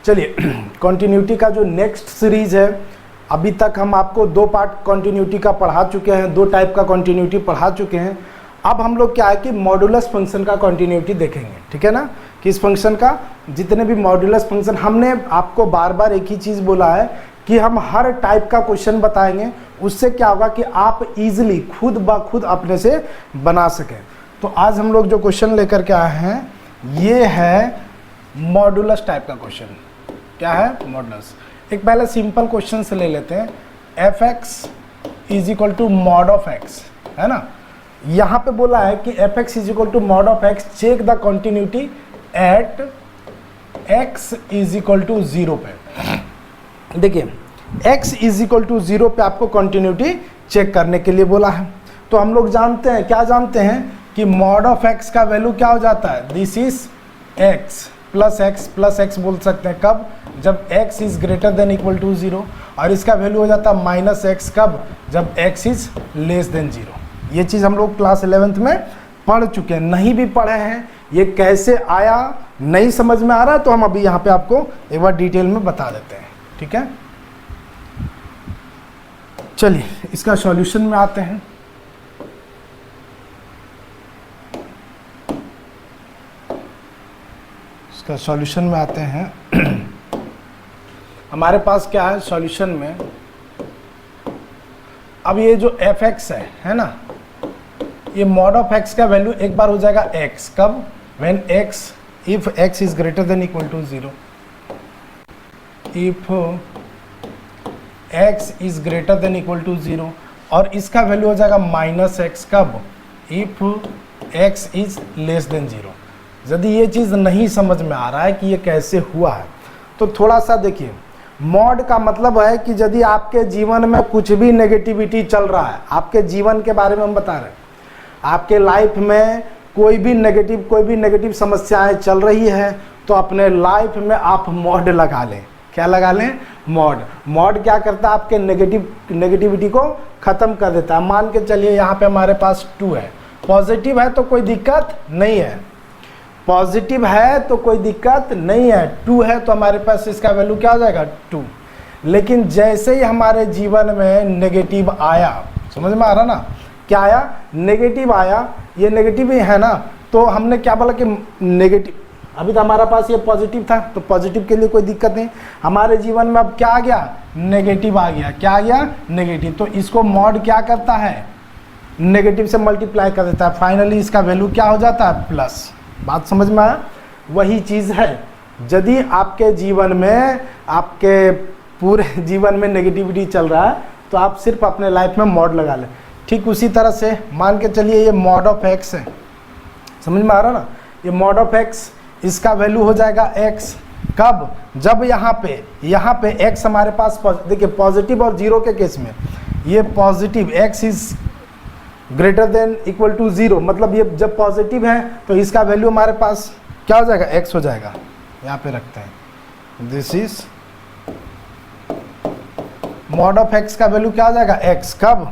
चलिए कॉन्टिन्यूटी का जो नेक्स्ट सीरीज है, अभी तक हम आपको 2 पार्ट कॉन्टिन्यूटी का पढ़ा चुके हैं, 2 टाइप का कॉन्टिन्यूटी पढ़ा चुके हैं। अब हम लोग क्या है कि मॉड्यूलस फंक्शन का कॉन्टिन्यूटी देखेंगे, ठीक है ना। कि इस फंक्शन का जितने भी मॉड्यूलस फंक्शन, हमने आपको बार बार एक ही चीज़ बोला है कि हम हर टाइप का क्वेश्चन बताएंगे, उससे क्या होगा कि आप इजीली खुद ब खुद अपने से बना सकें। तो आज हम लोग जो क्वेश्चन लेकर के आए हैं ये है मॉड्यूलस टाइप का क्वेश्चन। क्या है? मॉड्यूलस। एक पहले सिंपल क्वेश्चन से ले लेते हैं। F x is equal to mod of x, है ना। यहाँ पे बोला है कि f x is equal to mod of x, check the continuity at x is equal to 0 पे। देखिए x इज इक्वल टू 0 पे आपको कॉन्टिन्यूटी चेक करने के लिए बोला है। तो हम लोग जानते हैं, क्या जानते हैं कि मॉड ऑफ x का वैल्यू क्या हो जाता है, this is x plus x बोल सकते हैं। कब? जब x is greater than equal to 0, और इसका वैल्यू हो जाता है माइनस x कब? जब x इज लेस देन 0। ये चीज़ हम लोग क्लास 11th में पढ़ चुके हैं। नहीं भी पढ़े हैं, ये कैसे आया नहीं समझ में आ रहा है, तो हम अभी यहाँ पे आपको एक बार डिटेल में बता देते हैं, ठीक है। चलिए इसका सॉल्यूशन में आते हैं। इसका सॉल्यूशन में आते हैं। हमारे पास क्या है सॉल्यूशन में, अब ये जो एफ एक्स है ना, ये मॉड ऑफ एक्स का वैल्यू एक बार हो जाएगा x। कब? When x, if x is greater than equal to 0, if x is greater than equal to 0, और इसका वैल्यू हो जाएगा माइनस x। कब? If x is less than 0। यदि ये चीज़ नहीं समझ में आ रहा है कि ये कैसे हुआ है, तो थोड़ा सा देखिए। मॉड का मतलब है कि यदि आपके जीवन में कुछ भी नेगेटिविटी चल रहा है, आपके जीवन के बारे में हम बता रहे हैं, आपके लाइफ में कोई भी नेगेटिव समस्याएं चल रही है, तो अपने लाइफ में आप मॉड लगा लें। क्या लगा लें? मॉड। मॉड क्या करता है? आपके नेगेटिविटी को ख़त्म कर देता है। मान के चलिए यहाँ पे हमारे पास 2 है, पॉजिटिव है तो कोई दिक्कत नहीं है, पॉजिटिव है तो कोई दिक्कत नहीं है, 2 है तो हमारे पास इसका वैल्यू क्या हो जाएगा? 2। लेकिन जैसे ही हमारे जीवन में नेगेटिव आया, समझ में आ रहा ना, क्या आया? नेगेटिव आया। ये नेगेटिव ही है ना, तो हमने क्या बोला कि नेगेटिव, अभी तो हमारा पास ये पॉजिटिव था, तो पॉजिटिव के लिए कोई दिक्कत नहीं। हमारे जीवन में अब क्या आ गया? नेगेटिव आ गया। क्या आ गया? नेगेटिव। तो इसको मॉड क्या करता है? नेगेटिव से मल्टीप्लाई कर देता है। फाइनली इसका वैल्यू क्या हो जाता है? प्लस। बात समझ में आया? वही चीज़ है, यदि आपके जीवन में, आपके पूरे जीवन में नेगेटिविटी चल रहा है, तो आप सिर्फ अपने लाइफ में मॉड लगा लें। ठीक उसी तरह से मान के चलिए ये मॉड ऑफ एक्स है, समझ में आ रहा ना, ये मॉड ऑफ एक्स, इसका वैल्यू हो जाएगा x। कब? जब यहाँ पे x हमारे पास, देखिए पॉजिटिव और 0 के केस में ये positive, x is greater than equal to 0, मतलब ये जब पॉजिटिव है तो इसका वैल्यू हमारे पास क्या हो जाएगा? x हो जाएगा। यहाँ पे रखते हैं, this is mod of x का वैल्यू क्या हो जाएगा? x। कब?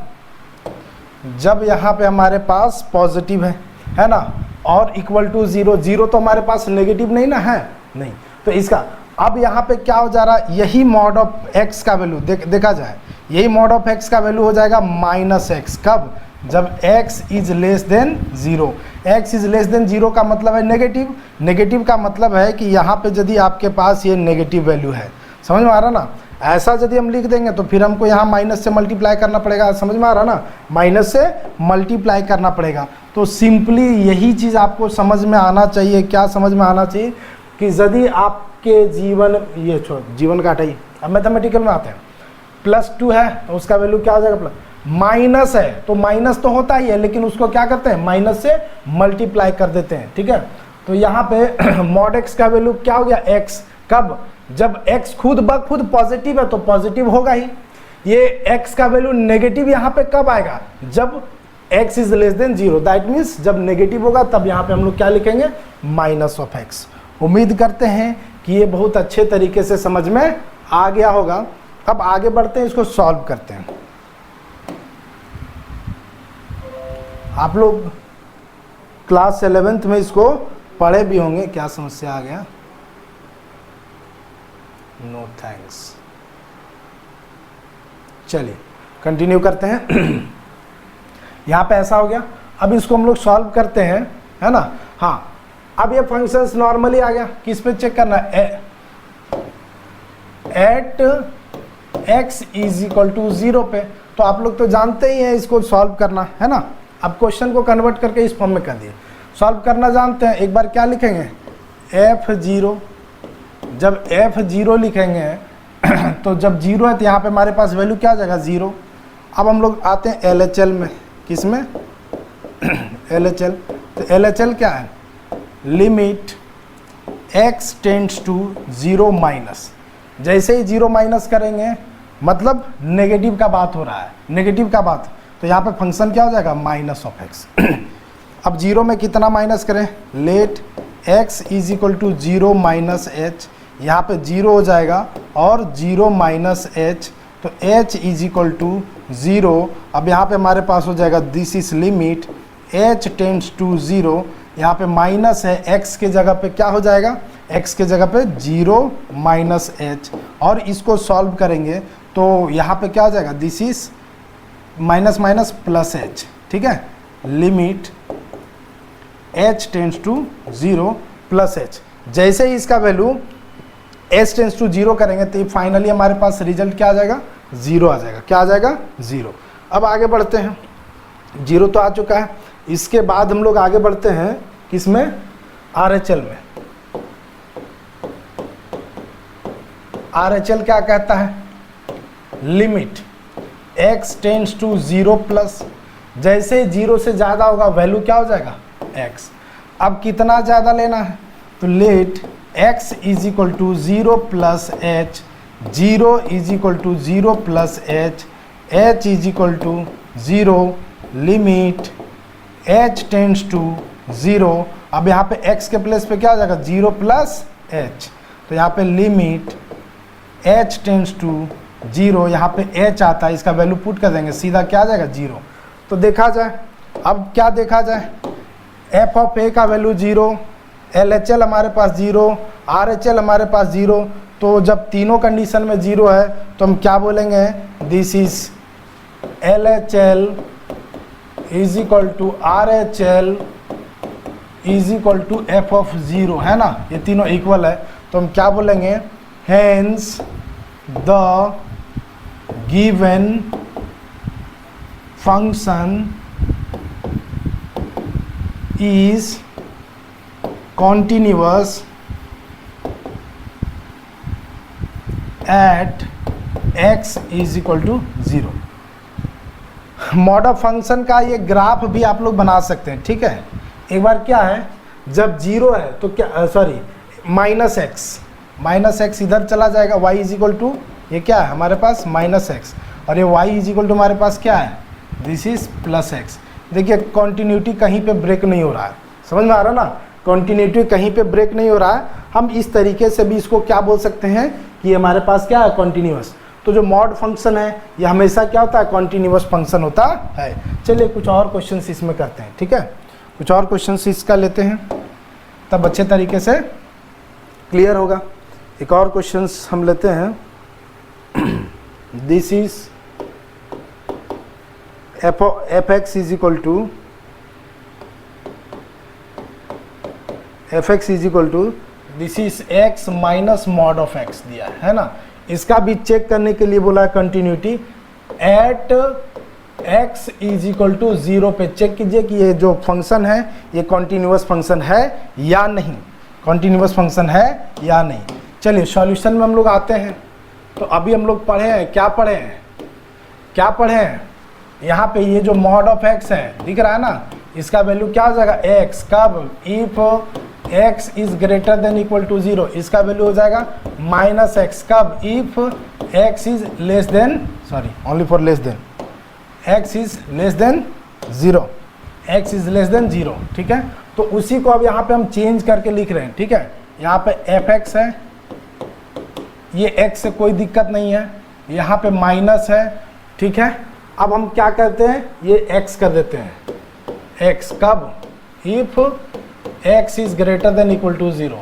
जब यहाँ पे हमारे पास पॉजिटिव है ना, और इक्वल टू 0, 0 तो हमारे पास नेगेटिव नहीं ना है, नहीं, तो इसका अब यहाँ पे क्या हो जा रहा है? यही मॉड ऑफ x का वैल्यू देखा जाए, यही मॉड ऑफ x का वैल्यू हो जाएगा माइनस x। कब? जब x is less than 0। x is less than 0 का मतलब है नेगेटिव। नेगेटिव का मतलब है कि यहाँ पे यदि आपके पास ये नेगेटिव वैल्यू है, समझ में आ रहा ना, ऐसा यदि हम लिख देंगे तो फिर हमको यहाँ माइनस से मल्टीप्लाई करना पड़ेगा। समझ में आ रहा ना, माइनस से मल्टीप्लाई करना पड़ेगा। तो सिंपली यही चीज़ आपको समझ में आना चाहिए। क्या समझ में आना चाहिए? कि यदि आपके जीवन, ये छोड़, जीवन का हटाइए, अब मैथमेटिकल में आते हैं। +2 है तो उसका वैल्यू क्या हो जाएगा? प्लस। माइनस है तो माइनस तो होता ही है, लेकिन उसको क्या करते हैं? माइनस से मल्टीप्लाई कर देते हैं, ठीक है। तो यहाँ पे मॉड एक्स का वैल्यू क्या हो गया? x। कब? जब x खुद ब खुद पॉजिटिव है तो पॉजिटिव होगा ही। ये x का वैल्यू नेगेटिव यहाँ पे कब आएगा? जब x is less than 0, that means जब नेगेटिव होगा तब यहाँ पे हम लोग क्या लिखेंगे? Minus of x। उम्मीद करते हैं कि ये बहुत अच्छे तरीके से समझ में आ गया होगा। अब आगे बढ़ते हैं, इसको सॉल्व करते हैं। आप लोग क्लास 11th में इसको पढ़े भी होंगे। क्या समस्या आ गया? No thanks. चलिए कंटिन्यू करते हैं। यहाँ पे ऐसा हो गया, अब इसको हम लोग सॉल्व करते हैं, है ना। हाँ, अब ये फंक्शंस नॉर्मली आ गया, किस पे चेक करना है, at x is equal to 0 पे। तो आप लोग तो जानते ही हैं इसको सॉल्व करना, है ना। अब क्वेश्चन को कन्वर्ट करके इस फॉर्म में कर दिए, सॉल्व करना जानते हैं। एक बार क्या लिखेंगे, f0, जब f0 लिखेंगे तो जब 0 है तो यहाँ पे हमारे पास वैल्यू क्या आ जाएगा, 0। अब हम लोग आते हैं LHL में, किस में LHL। तो LHL क्या है, limit x tends to 0 minus. जैसे ही 0 माइनस करेंगे मतलब नेगेटिव का बात हो रहा है, नेगेटिव का बात, तो यहाँ पे फंक्शन क्या हो जाएगा, माइनस ऑफ x। अब 0 में कितना माइनस करें, let x is equal to 0 minus h, यहाँ पे 0 हो जाएगा और 0 माइनस एच, तो h इज इक्वल टू 0। अब यहाँ पे हमारे पास हो जाएगा this is limit h tends to 0, यहाँ पे माइनस है, x के जगह पे क्या हो जाएगा, x के जगह पे 0 माइनस एच, और इसको सॉल्व करेंगे तो यहाँ पे क्या हो जाएगा, this is minus minus plus h, ठीक है। Limit h tends to 0 plus h, जैसे ही इसका वैल्यू h टेंड्स टू 0 करेंगे तो फाइनली हमारे पास रिजल्ट क्या आ जाएगा, 0 आ जाएगा। क्या आ जाएगा, 0। अब आगे बढ़ते हैं, 0 तो आ चुका है। इसके बाद हम लोग आगे बढ़ते हैं किसमें, RHL में। RHL क्या कहता है, limit x tends to 0 plus, जैसे 0 से ज़्यादा होगा वैल्यू क्या हो जाएगा, x। अब कितना ज़्यादा लेना है, तो let x is equal to 0 plus h, 0 is equal to 0 plus h, h is equal to 0, limit h tends to 0। अब यहाँ पे x के प्लेस पे क्या हो जाएगा, 0 प्लस h, तो यहाँ पे लिमिट h टेंड्स टू 0, यहाँ पे h आता है, इसका वैल्यू पुट कर देंगे, सीधा क्या आ जाएगा, 0। तो देखा जाए, अब क्या देखा जाए, f ऑफ a का वैल्यू 0, LHL हमारे पास 0, RHL हमारे पास 0, तो जब तीनों कंडीशन में 0 है तो हम क्या बोलेंगे, this is LHL is equal to RHL is equal to f of 0, है ना, ये तीनों इक्वल है, तो हम क्या बोलेंगे, hence the given function is continuous at x is equal to 0। Mod of function का ये ग्राफ भी आप लोग बना सकते हैं, ठीक है। एक बार क्या है, जब 0 है तो क्या, सॉरी माइनस एक्स इधर चला जाएगा, y इज इक्वल टू, ये क्या है हमारे पास माइनस एक्स, और ये y इज इक्वल टू हमारे पास क्या है, दिस इज प्लस एक्स। देखिए कॉन्टिन्यूटी कहीं पे ब्रेक नहीं हो रहा है, समझ में आ रहा है ना, कॉन्टिन्यूटी कहीं पे ब्रेक नहीं हो रहा है। हम इस तरीके से भी इसको क्या बोल सकते हैं कि हमारे पास क्या है, कॉन्टिन्यूअस। तो जो मॉड फंक्शन है ये हमेशा क्या होता है, कॉन्टिन्यूअस फंक्शन होता है। चलिए कुछ और क्वेश्चंस इसमें करते हैं, ठीक है, कुछ और क्वेश्चंस इसका लेते हैं, तब अच्छे तरीके से क्लियर होगा। एक और क्वेश्चंस हम लेते हैं, this is f x is equal to this is x minus mod of x दिया है ना। इसका भी चेक करने के लिए बोला है continuity, at x is equal to 0 पे चेक कीजिए कि ये जो फंक्शन है ये कॉन्टिन्यूअस फंक्शन है या नहीं, कॉन्टिन्यूअस फंक्शन है या नहीं। चलिए सॉल्यूशन में हम लोग आते हैं। तो अभी हम लोग पढ़े हैं, क्या पढ़े हैं, यहाँ पे ये जो मॉड ऑफ एक्स है दिख रहा है ना, इसका वैल्यू क्या हो जाएगा, एक्स। कब, if x is greater than equal to 0, इसका वैल्यू हो जाएगा माइनस एक्स। कब, if x is less than, sorry only for less than, x is less than 0, x is less than 0, ठीक है। तो उसी को अब यहाँ पे हम चेंज करके लिख रहे हैं, ठीक है। यहाँ पे fx है, ये x से कोई दिक्कत नहीं है, यहाँ पे माइनस है, ठीक है। अब हम क्या करते हैं, ये x कर देते हैं, x। कब, if x is greater than equal to 0,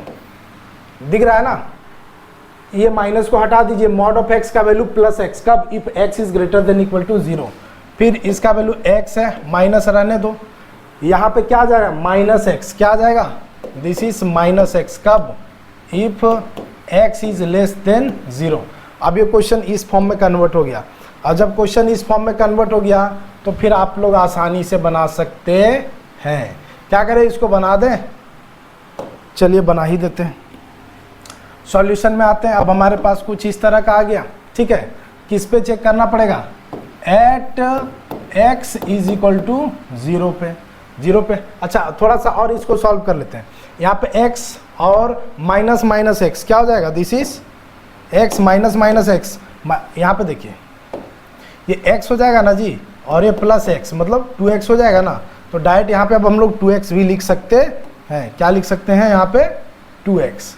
दिख रहा है ना, ये माइनस को हटा दीजिए, मॉड ऑफ एक्स का वैल्यू प्लस एक्स, कब? If x is greater than equal to 0। फिर इसका वैल्यू एक्स है, माइनस रहने दो, यहाँ पे क्या आ जाएगा? माइनस एक्स, क्या आ जाएगा? दिस इज माइनस एक्स, कब? If x is less than 0। अब ये क्वेश्चन इस फॉर्म में कन्वर्ट हो गया, और जब क्वेश्चन इस फॉर्म में कन्वर्ट हो गया तो फिर आप लोग आसानी से बना सकते हैं। क्या करें, इसको बना दें? चलिए बना ही देते हैं। सॉल्यूशन में आते हैं। अब हमारे पास कुछ इस तरह का आ गया, ठीक है। किस पे चेक करना पड़ेगा? At x is equal to 0 पे, 0 पे। अच्छा, थोड़ा सा और इसको सॉल्व कर लेते हैं। यहाँ पे x और माइनस माइनस एक्स क्या हो जाएगा? This is x minus minus x. यहाँ पे देखिए, ये x हो जाएगा ना जी, और ये प्लस x, मतलब 2x हो जाएगा ना। तो डायरेक्ट यहाँ पे अब हम लोग 2x भी लिख सकते हैं। क्या लिख सकते हैं यहाँ पे? 2x।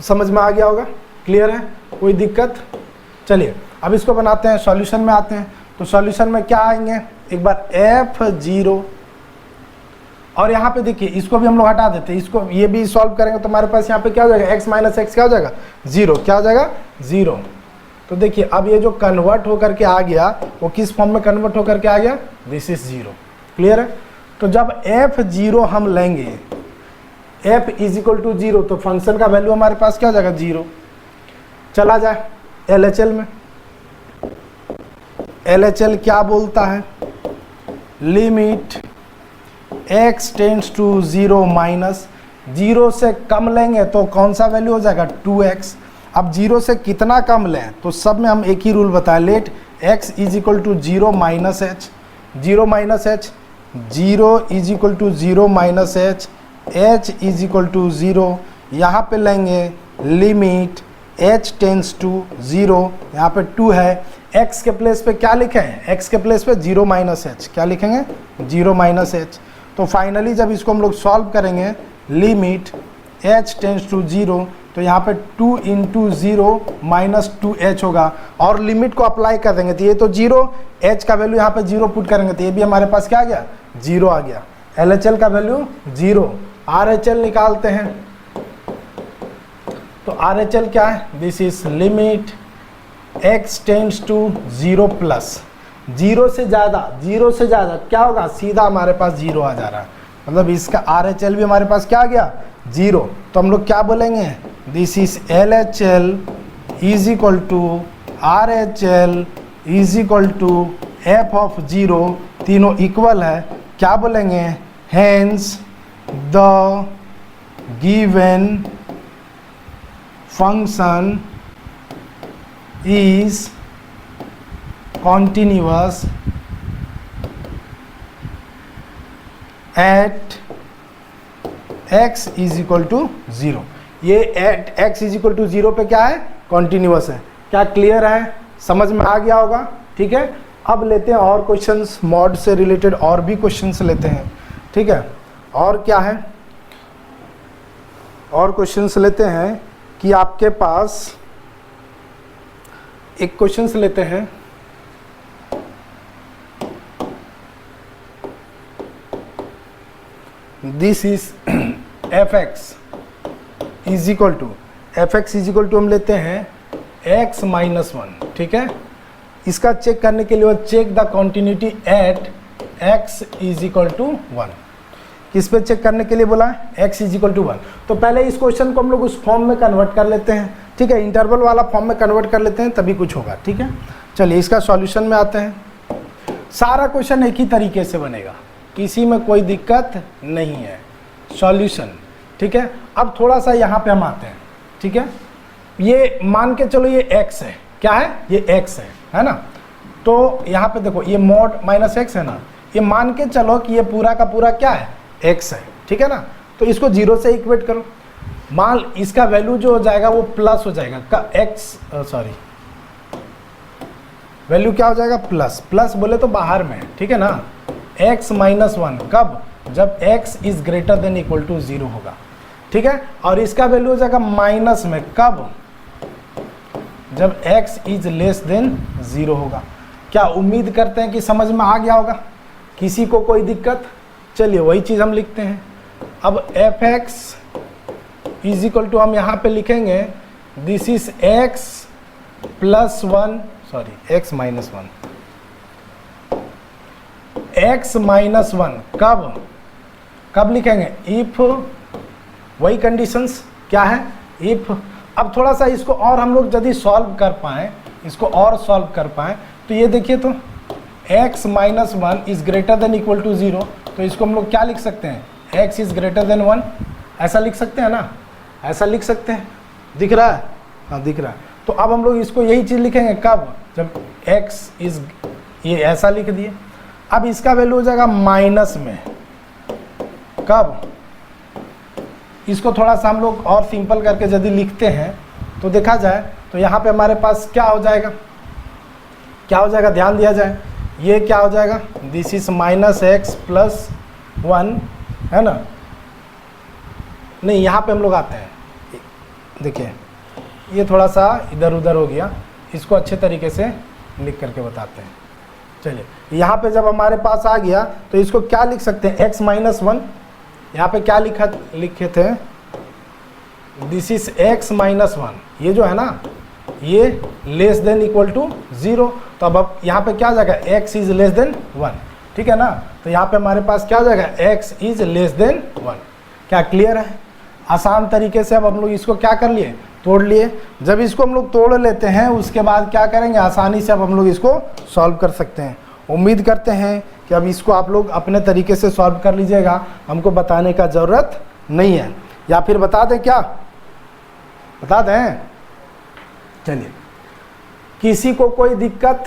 समझ में आ गया होगा? क्लियर है? कोई दिक्कत? चलिए अब इसको बनाते हैं, सॉल्यूशन में आते हैं। तो सॉल्यूशन में क्या आएंगे? एक बार f0, और यहाँ पे देखिए इसको भी हम लोग हटा देते हैं, इसको ये भी सॉल्व करेंगे तो हमारे पास यहाँ पे क्या हो जाएगा? x माइनस एक्स क्या हो जाएगा? 0। क्या हो जाएगा? 0। तो देखिए अब ये जो कन्वर्ट होकर के आ गया वो किस फॉर्म में कन्वर्ट होकर के आ गया? This is 0। क्लियर है? तो जब f0 हम लेंगे, f इज इक्वल टू 0, तो फंक्शन का वैल्यू हमारे पास क्या हो जाएगा? 0। चला जाए LHL में। LHL क्या बोलता है? Limit x tends to 0 minus 0 से कम लेंगे तो कौन सा वैल्यू हो जाएगा? 2x। अब 0 से कितना कम लें? तो सब में हम एक ही रूल बताएं, let x is equal to 0 minus h, 0 minus h, 0 is equal to 0 minus h, h is equal to 0। यहाँ पे लेंगे लिमिट h टेंड्स टू 0, यहाँ पे 2 है, x के प्लेस पे क्या लिखें? x के प्लेस पे 0 माइनस एच, क्या लिखेंगे? 0 माइनस एच। तो फाइनली जब इसको हम लोग सॉल्व करेंगे, लिमिट h टेंड्स टू 0, तो यहाँ पे 2 इंटू 0 माइनस 2h होगा, और लिमिट को अप्लाई कर देंगे तो ये तो 0, h का वैल्यू यहाँ पे 0 पुट करेंगे तो ये भी हमारे पास क्या आ गया? 0 आ गया। LHL का वैल्यू 0। RHL निकालते हैं, तो RHL क्या है? This is limit x tends to 0 plus 0 से ज़्यादा क्या होगा? सीधा हमारे पास 0 आ जा रहा है, मतलब इसका RHL भी हमारे पास क्या आ गया? 0। तो हम लोग क्या बोलेंगे? This is LHL is equal to RHL is equal to f of 0, तीनों इक्वल है। क्या बोलेंगे? Hence the given function is continuous at x is equal to 0। ये at x is equal to 0 पे क्या है? कॉन्टिन्यूअस है। क्या क्लियर है? समझ में आ गया होगा? ठीक है। अब लेते हैं और क्वेश्चंस, मॉड से रिलेटेड और भी क्वेश्चंस लेते हैं, ठीक है। और क्या है? और क्वेश्चंस लेते हैं कि आपके पास एक क्वेश्चंस लेते हैं, this is fx is equal to हम लेते हैं x माइनस 1, ठीक है। इसका चेक करने के लिए check the continuity at x is equal to 1। किस पे चेक करने के लिए बोला है? x is equal to 1। तो पहले इस क्वेश्चन को हम लोग उस फॉर्म में कन्वर्ट कर लेते हैं, ठीक है। इंटरवल वाला फॉर्म में कन्वर्ट कर लेते हैं तभी कुछ होगा, ठीक है। चलिए इसका सॉल्यूशन में आते हैं। सारा क्वेश्चन एक ही तरीके से बनेगा, किसी में कोई दिक्कत नहीं है। सॉल्यूशन, ठीक है। अब थोड़ा सा यहाँ पे हम आते हैं, ठीक है। ये मान के चलो ये x है, क्या है? ये x है ना। तो यहाँ पे देखो ये मॉड माइनस x है ना, ये मान के चलो कि ये पूरा का पूरा क्या है? x है, ठीक है ना। तो इसको 0 से इक्वेट करो, मान इसका वैल्यू जो हो जाएगा वो प्लस हो जाएगा का वैल्यू क्या हो जाएगा? प्लस बोले तो बाहर में, ठीक है ना। x माइनस 1 कब? जब x is greater than equal to 0 होगा, ठीक है। और इसका वैल्यू हो जाएगा माइनस में, कब? जब x इज लेस देन 0 होगा। क्या उम्मीद करते हैं कि समझ में आ गया होगा? किसी को कोई दिक्कत? चलिए वही चीज़ हम लिखते हैं, अब f x is equal to हम यहाँ पे लिखेंगे this is x plus one, sorry x minus one, x minus one कब लिखेंगे, इफ, वही कंडीशंस क्या है, इफ। अब थोड़ा सा इसको और हम लोग यदि सॉल्व कर पाएँ, इसको और सॉल्व कर पाएँ, तो ये देखिए तो x minus one is greater than equal to 0, तो इसको हम लोग क्या लिख सकते हैं, x इज ग्रेटर देन 1, ऐसा लिख सकते हैं ना, ऐसा लिख सकते हैं, दिख रहा है, हाँ दिख रहा है। तो अब हम लोग इसको यही चीज़ लिखेंगे कब, जब x इज, ये ऐसा लिख दिए। अब इसका वैल्यू हो जाएगा माइनस में, कब, इसको थोड़ा सा हम लोग और सिंपल करके यदि लिखते हैं तो देखा जाए तो यहाँ पे हमारे पास क्या हो जाएगा, क्या हो जाएगा, ध्यान दिया जाए, ये क्या हो जाएगा, this is minus x plus one, है ना, नहीं यहाँ पे हम लोग आते हैं, देखिए ये थोड़ा सा इधर उधर हो गया, इसको अच्छे तरीके से लिख करके बताते हैं। चलिए यहाँ पे जब हमारे पास आ गया तो इसको क्या लिख सकते हैं, x माइनस वन, यहाँ पे क्या लिखे थे, this is x minus one, ये जो है ना ये लेस देन इक्वल टू 0, तो अब यहाँ पे क्या आ जाएगा, x इज लेस देन 1, ठीक है ना, तो यहाँ पे हमारे पास क्या हो जाएगा, x इज लेस देन 1। क्या क्लियर है, आसान तरीके से अब हम लोग इसको क्या कर लिए, तोड़ लिए। जब इसको हम लोग तोड़ लेते हैं उसके बाद क्या करेंगे, आसानी से अब हम लोग इसको सॉल्व कर सकते हैं। उम्मीद करते हैं कि अब इसको आप लोग अपने तरीके से सॉल्व कर लीजिएगा, हमको बताने का ज़रूरत नहीं है, या फिर बता दें, क्या बता दें, चलिए किसी को कोई दिक्कत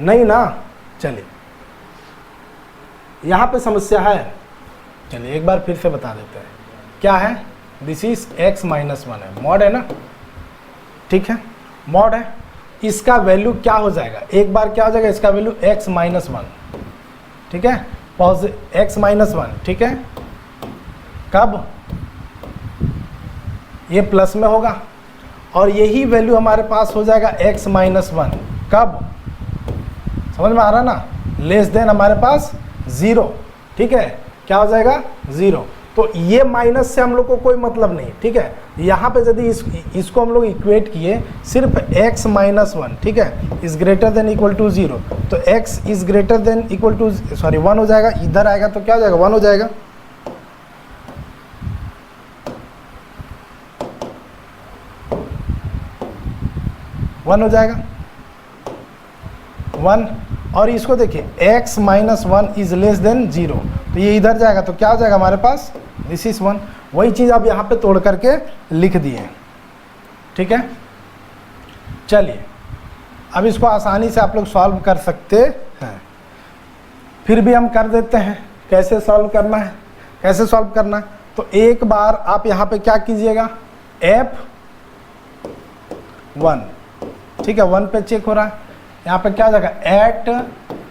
नहीं ना, चलिए यहाँ पे समस्या है, चलिए एक बार फिर से बता देते हैं, क्या है, this is x minus one है, मॉड है ना, ठीक है, मॉड है, इसका वैल्यू क्या हो जाएगा, एक बार क्या हो जाएगा, इसका वैल्यू x माइनस वन, ठीक है, x माइनस वन, ठीक है, कब, ये प्लस में होगा, और यही वैल्यू हमारे पास हो जाएगा x माइनस वन, कब, समझ में आ रहा ना, लेस देन हमारे पास 0, ठीक है, क्या हो जाएगा 0, तो ये माइनस से हम लोग को कोई मतलब नहीं, ठीक है, यहाँ पे यदि इसको हम लोग इक्वेट किए सिर्फ x माइनस वन, ठीक है, is greater than equal to 0, तो x is greater than equal to, sorry 1 हो जाएगा, इधर आएगा तो क्या हो जाएगा, 1 हो जाएगा, वन हो जाएगा, 1, और इसको देखिए x minus one is less than 0, तो ये इधर जाएगा तो क्या हो जाएगा हमारे पास, दिस इज 1, वही चीज़ आप यहाँ पे तोड़ करके लिख दिए, ठीक है। चलिए अब इसको आसानी से आप लोग सॉल्व कर सकते हैं, फिर भी हम कर देते हैं, कैसे सॉल्व करना है, कैसे सॉल्व करना है, तो एक बार आप यहाँ पे क्या कीजिएगा, F1, ठीक है, 1 पे चेक हो रहा है, यहाँ पे क्या हो जाएगा, at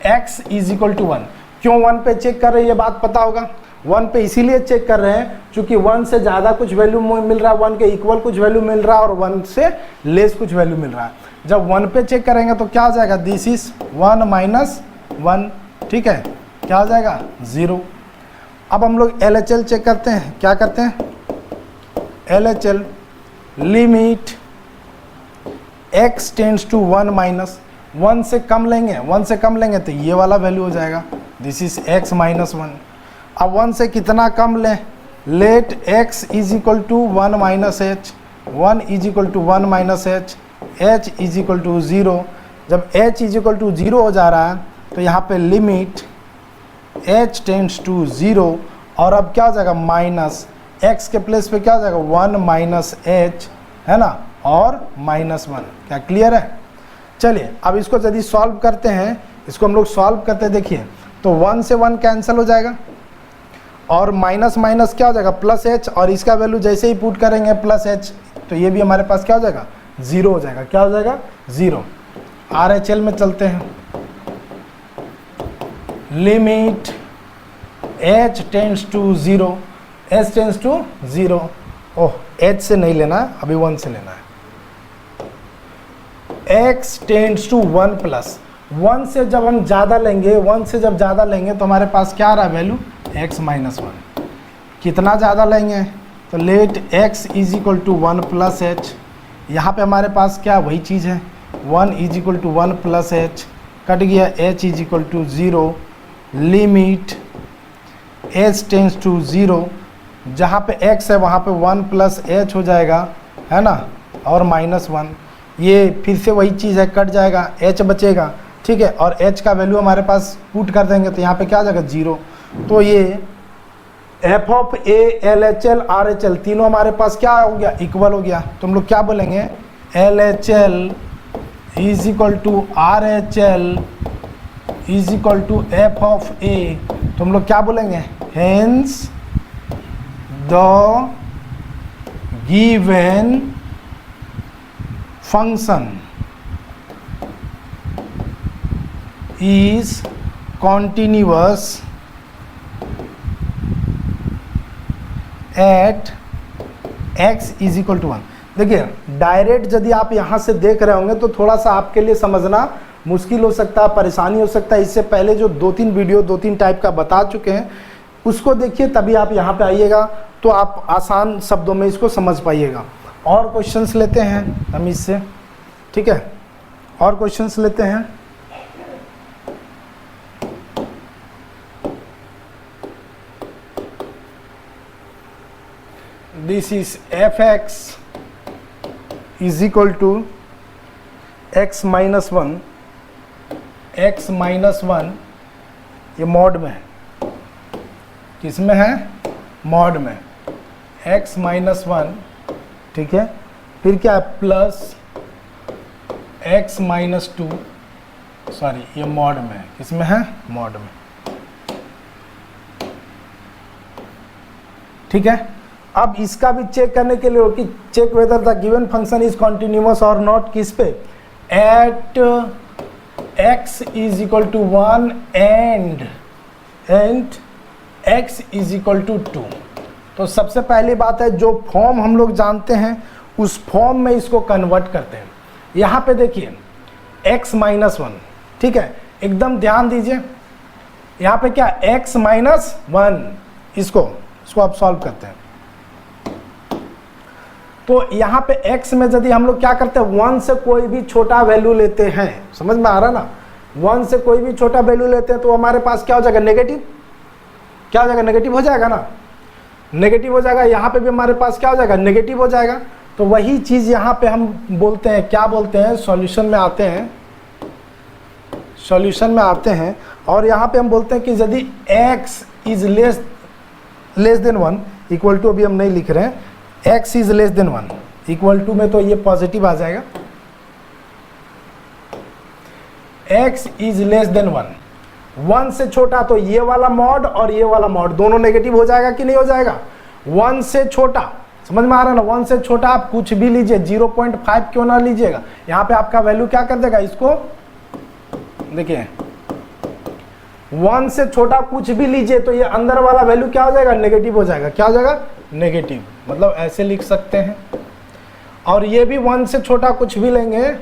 x is equal to 1, क्यों 1 पे चेक कर रहे हैं, ये बात पता होगा, 1 पे इसीलिए चेक कर रहे हैं क्योंकि 1 से ज़्यादा कुछ वैल्यू मिल रहा है, 1 के इक्वल कुछ वैल्यू मिल रहा है, और 1 से लेस कुछ वैल्यू मिल रहा है। जब 1 पे चेक करेंगे तो क्या हो जाएगा, दिस इज 1 माइनस 1, ठीक है, क्या हो जाएगा 0। अब हम लोग LHL चेक करते हैं, क्या करते हैं, LHL, limit x tends to 1 minus 1 से कम लेंगे, 1 से कम लेंगे तो ये वाला वैल्यू हो जाएगा, दिस इज x माइनस 1। अब 1 से कितना कम लें, let x is equal to 1 minus h, 1 is equal to 1 minus h, h is equal to 0। जब h इज इक्वल टू 0 हो जा रहा है तो यहाँ पे लिमिट h टेंड्स टू 0, और अब क्या हो जाएगा, माइनस x के प्लेस पे क्या हो जाएगा, 1 माइनस एच, है ना, और माइनस 1। क्या क्लियर है। चलिए अब इसको यदि सॉल्व करते हैं, इसको हम लोग सॉल्व करते हैं, देखिए तो 1 से 1 कैंसिल हो जाएगा, और माइनस माइनस क्या हो जाएगा, प्लस एच, और इसका वैल्यू जैसे ही पुट करेंगे प्लस एच, तो ये भी हमारे पास क्या हो जाएगा, 0 हो जाएगा, क्या हो जाएगा 0। RHL में चलते हैं, limit h tends to 0, h tends to 0, ओह h से नहीं लेना है, अभी 1 से लेना है, x टेंड्स टू 1 प्लस 1 से जब हम ज़्यादा लेंगे, 1 से जब ज़्यादा लेंगे तो हमारे पास क्या आ रहा है वैल्यू, x माइनस 1, कितना ज़्यादा लेंगे, तो let x is equal to 1 plus h, यहाँ पर हमारे पास क्या वही चीज़ है, 1 is equal to 1 plus h, cut गया h is equal to 0, limit h tends to 0, जहाँ पे x है वहाँ पे 1 प्लस एच हो जाएगा, है ना, और -1, ये फिर से वही चीज़ है, कट जाएगा, h बचेगा, ठीक है, और h का वैल्यू हमारे पास पुट कर देंगे तो यहाँ पे क्या आ जाएगा 0। तो ये F of A L H L R H L तीनों हमारे पास क्या हो गया, इक्वल हो गया। तो हम लोग क्या बोलेंगे, L H L is equal to R H L is equal to f of a, तो हम लोग क्या बोलेंगे, hence the given function is continuous at x is equal to 1। देखिए डायरेक्ट यदि आप यहाँ से देख रहे होंगे तो थोड़ा सा आपके लिए समझना मुश्किल हो सकता है, परेशानी हो सकता है। इससे पहले जो 2-3 वीडियो 2-3 टाइप का बता चुके हैं उसको देखिए, तभी आप यहाँ पे आइएगा तो आप आसान शब्दों में इसको समझ पाइएगा। और क्वेश्चंस लेते हैं हम इससे, ठीक है, और क्वेश्चंस लेते हैं। This is fx is equal to x minus 1, x minus 1 ये मॉड में है, किसमें है, मॉड में, x माइनस 1, ठीक है, फिर क्या है, प्लस x माइनस 2, सॉरी ये मॉड में है, किसमें है, मॉड में, ठीक है। अब इसका भी चेक करने के लिए कि check whether the given function is continuous और नॉट, किस पे, at x is equal to 1 and x is equal to 2। तो सबसे पहली बात है, जो फॉर्म हम लोग जानते हैं उस फॉर्म में इसको कन्वर्ट करते हैं। यहाँ पे देखिए x माइनस 1, ठीक है, एकदम ध्यान दीजिए, यहाँ पे क्या x माइनस 1, इसको आप सॉल्व करते हैं। तो यहाँ पे x में यदि हम लोग क्या करते हैं, 1 से कोई भी छोटा वैल्यू लेते हैं, समझ में आ रहा ना, 1 से कोई भी छोटा वैल्यू लेते हैं तो हमारे पास क्या हो जाएगा, नेगेटिव, क्या हो जाएगा, नेगेटिव हो जाएगा ना, नेगेटिव हो जाएगा। यहाँ पे भी हमारे पास क्या हो जाएगा, नेगेटिव हो जाएगा। तो वही चीज़ यहाँ पे हम बोलते हैं, क्या बोलते हैं, सॉल्यूशन में आते हैं, सॉल्यूशन में आते हैं और यहाँ पे हम बोलते हैं कि यदि x is less than 1 equal to, अभी हम नहीं लिख रहे हैं, x is less than 1 equal to में तो ये पॉजिटिव आ जाएगा, x इज लेस देन 1 से छोटा तो ये वाला मॉड और ये वाला मॉड दोनों नेगेटिव हो जाएगा कि नहीं हो जाएगा, 1 से छोटा, समझ में आ रहा है ना, 1 से छोटा आप कुछ भी लीजिए, 0.5 क्यों ना लीजिएगा, यहाँ पे आपका वैल्यू क्या कर देगा, इसको देखिए 1 से छोटा कुछ भी लीजिए तो ये अंदर वाला वैल्यू क्या हो जाएगा, नेगेटिव हो जाएगा, क्या हो जाएगा, नेगेटिव, मतलब ऐसे लिख सकते हैं। और ये भी 1 से छोटा कुछ भी लेंगे,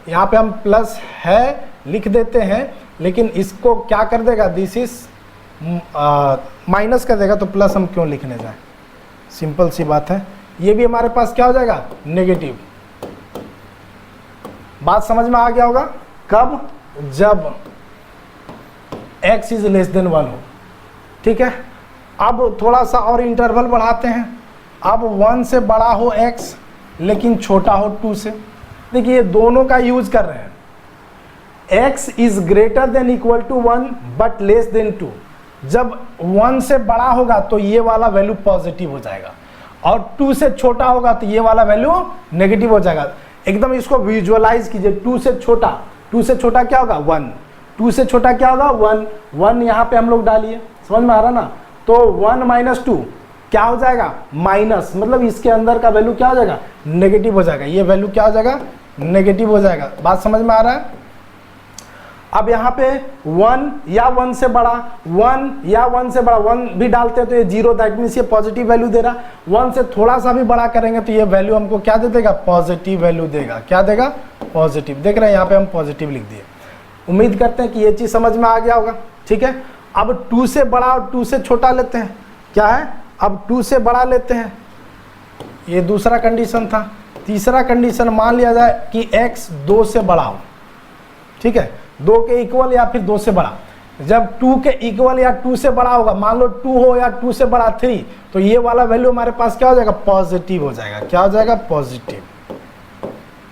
यहाँ पे हम प्लस है लिख देते हैं, लेकिन इसको क्या कर देगा, दिस इज माइनस कर देगा, तो प्लस हम क्यों लिखने जाए, सिंपल सी बात है। ये भी हमारे पास क्या हो जाएगा, नेगेटिव। बात समझ में आ गया होगा, कब, जब x इज लेस देन 1 हो, ठीक है। अब थोड़ा सा और इंटरवल बढ़ाते हैं, अब 1 से बड़ा हो x लेकिन छोटा हो 2 से। देखिए ये दोनों का यूज कर रहे हैं, x is greater than equal to 1 but less than 2। जब 1 से बड़ा होगा तो ये वाला वैल्यू पॉजिटिव हो जाएगा और 2 से छोटा होगा तो ये वाला वैल्यू नेगेटिव हो जाएगा। एकदम इसको विजुअलाइज कीजिए, 2 से छोटा, 2 से छोटा क्या होगा, 1, 2 से छोटा क्या होगा, 1, 1 यहाँ पे हम लोग डालिए, समझ में आ रहा ना, तो 1 माइनस 2 क्या हो जाएगा, माइनस, मतलब इसके अंदर का वैल्यू क्या हो जाएगा, नेगेटिव हो जाएगा, ये वैल्यू क्या हो जाएगा, नेगेटिव हो जाएगा। बात समझ में आ रहा है। अब यहाँ पे 1 या 1 से बड़ा, 1 या 1 से बड़ा, 1 भी डालते हैं तो ये 0, दैट मीन्स ये पॉजिटिव वैल्यू दे रहा। 1 से थोड़ा सा भी बड़ा करेंगे तो ये वैल्यू हमको क्या दे देगा, पॉजिटिव वैल्यू देगा, क्या देगा, पॉजिटिव। देख रहे हैं यहाँ पे हम पॉजिटिव लिख दिए। उम्मीद करते हैं कि ये चीज़ समझ में आ गया होगा, ठीक है। अब 2 से बड़ा और 2 से छोटा लेते हैं, क्या है, अब 2 से बड़ा लेते हैं, ये दूसरा कंडीशन था। तीसरा कंडीशन मान लिया जाए कि x 2 से बड़ा हो, ठीक है, 2 के इक्वल या फिर 2 से बड़ा। जब 2 के इक्वल या 2 से बड़ा होगा, मान लो 2 हो या 2 से बड़ा 3, तो ये वाला वैल्यू हमारे पास क्या हो जाएगा, पॉजिटिव हो जाएगा। क्या हो जाएगा, पॉजिटिव।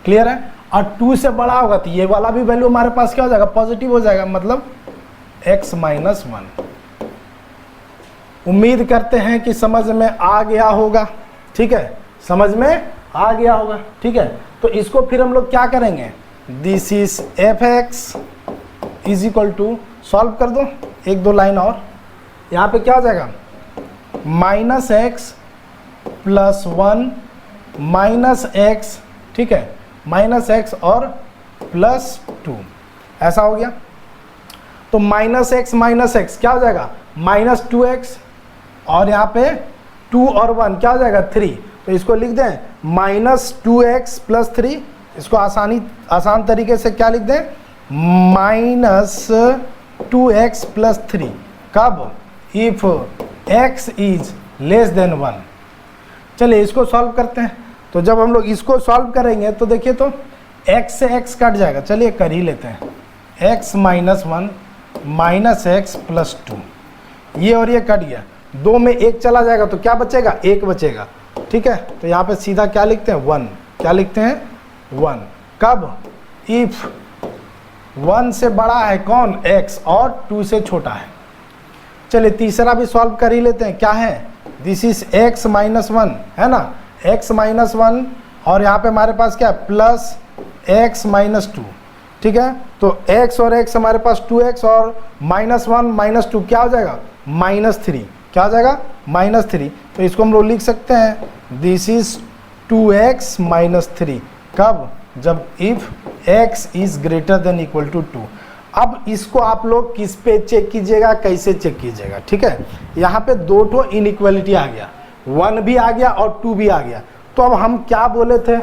क्लियर है। और 2 से बड़ा होगा तो ये वाला भी वैल्यू हमारे पास क्या हो जाएगा, पॉजिटिव हो जाएगा, मतलब x माइनस 1। उम्मीद करते हैं कि समझ में आ गया होगा, ठीक है, समझ में आ गया होगा, ठीक है। तो इसको फिर हम लोग क्या करेंगे, this is fx is equal to, solve कर दो 1-2 लाइन और, यहाँ पे क्या हो जाएगा, minus x plus 1 minus x, ठीक है, माइनस एक्स और प्लस 2, ऐसा हो गया। तो माइनस एक्स क्या हो जाएगा, माइनस 2x, और यहाँ पे 2 और 1 क्या हो जाएगा, 3। तो इसको लिख दें माइनस 2x प्लस 3, इसको आसान तरीके से क्या लिख दें, माइनस 2x प्लस 3, कब, if x is less than 1। चलिए इसको सॉल्व करते हैं। तो जब हम लोग इसको सॉल्व करेंगे तो देखिए, तो x से x कट जाएगा, चलिए कर ही लेते हैं, x minus 1 minus x plus 2, ये और ये कट गया, 2 में 1 चला जाएगा तो क्या बचेगा, 1 बचेगा, ठीक है। तो यहाँ पे सीधा क्या लिखते हैं, 1, क्या लिखते हैं, 1, कब, इफ 1 से बड़ा है कौन, x, और 2 से छोटा है। चलिए तीसरा भी सॉल्व कर ही लेते हैं, क्या है, दिस इज x माइनस 1, है ना, x माइनस 1, और यहाँ पे हमारे पास क्या है, प्लस x माइनस 2, ठीक है। तो x और x हमारे पास 2x, और माइनस 1 माइनस 2 क्या हो जाएगा, माइनस 3, क्या हो जाएगा, माइनस 3। तो इसको हम लोग लिख सकते हैं, दिस इज 2x माइनस 3, कब, जब if x is greater than equal to 2। अब इसको आप लोग किस पे चेक कीजिएगा, कैसे चेक कीजिएगा, ठीक है। यहाँ पे 2 ठो इनइक्वालिटी आ गया, 1 भी आ गया और 2 भी आ गया। तो अब हम क्या बोले थे,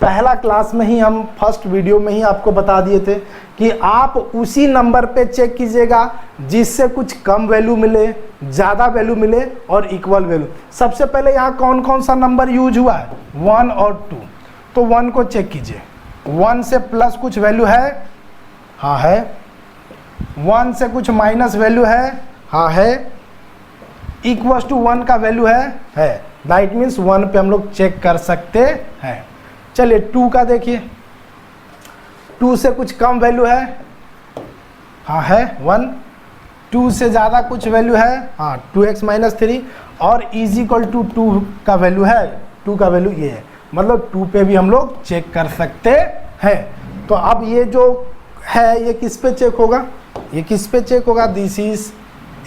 पहला क्लास में ही, हम फर्स्ट वीडियो में ही आपको बता दिए थे कि आप उसी नंबर पे चेक कीजिएगा जिससे कुछ कम वैल्यू मिले, ज़्यादा वैल्यू मिले और इक्वल वैल्यू। सबसे पहले यहाँ कौन कौन सा नंबर यूज हुआ है, 1 और 2। तो 1 को चेक कीजिए, 1 से प्लस कुछ वैल्यू है, हाँ है, 1 से कुछ माइनस वैल्यू है, हाँ है, इक्वल टू 1 का वैल्यू है, दैट मीन्स 1 पे हम लोग चेक कर सकते हैं। चलिए 2 का देखिए, 2 से कुछ कम वैल्यू है, हाँ है 1, 2 से ज़्यादा कुछ वैल्यू है, हाँ 2x माइनस 3, और इज इक्वल टू 2 का वैल्यू है, 2 का वैल्यू ये है, मतलब 2 पे भी हम लोग चेक कर सकते हैं। तो अब ये जो है ये किस पे चेक होगा, ये किस पे चेक होगा, this is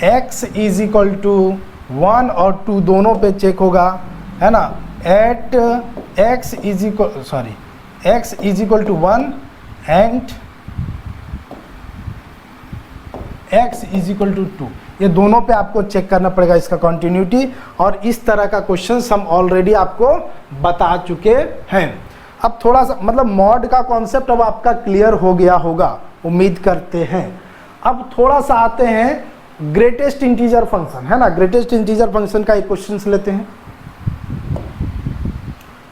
x is equal to 1 और 2 दोनों पे चेक होगा, है ना, at x is equal, sorry, x is equal to 1 and x is equal to 2, ये दोनों पे आपको चेक करना पड़ेगा इसका कंटिन्यूटी। और इस तरह का क्वेश्चन हम ऑलरेडी आपको बता चुके हैं। अब थोड़ा सा मतलब मॉड का कॉन्सेप्ट अब आपका क्लियर हो गया होगा, उम्मीद करते हैं। अब थोड़ा सा आते हैं ग्रेटेस्ट इंटीजर फंक्शन, है ना, ग्रेटेस्ट इंटीजर फंक्शन का एक क्वेश्चन लेते हैं,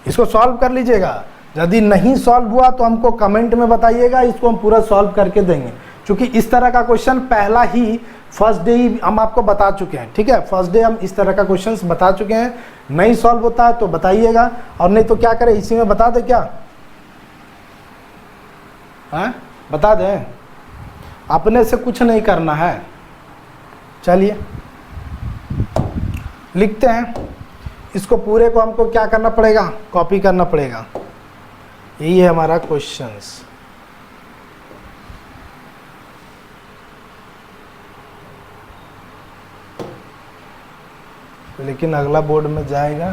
इसको सॉल्व कर लीजिएगा। यदि नहीं सॉल्व हुआ तो हमको कमेंट में बताइएगा, इसको हम पूरा सॉल्व करके देंगे, क्योंकि इस तरह का क्वेश्चन पहला ही फर्स्ट डे ही हम आपको बता चुके हैं, ठीक है, फर्स्ट डे हम इस तरह का क्वेश्चंस बता चुके हैं। नहीं सॉल्व होता है तो बताइएगा, और नहीं तो क्या करें, इसी में बता दे, क्या है, बता दें, अपने से कुछ नहीं करना है। चलिए लिखते हैं, इसको पूरे को हमको क्या करना पड़ेगा, कॉपी करना पड़ेगा। यही है हमारा क्वेश्चंस। लेकिन अगला बोर्ड में जाएगा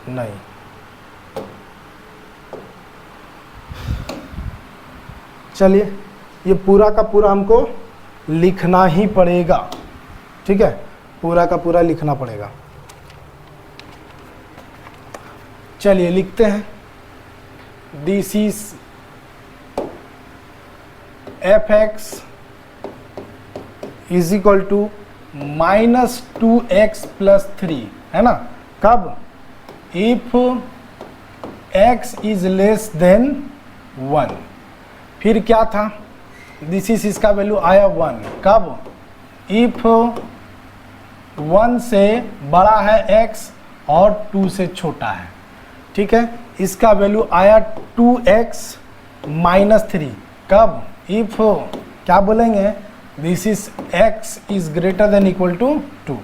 नहीं, चलिए ये पूरा का पूरा हमको लिखना ही पड़ेगा, ठीक है, पूरा का पूरा लिखना पड़ेगा। चलिए लिखते हैं, this is fx is equal to -2x + 3, है ना। कब? If x is less than 1। फिर क्या था? दिस इज, इसका वैल्यू आया 1। कब? इफ 1 से बड़ा है x और 2 से छोटा है, ठीक है। इसका वैल्यू आया 2x - 3। कब? इफ, क्या बोलेंगे, this is x is greater than equal to 2।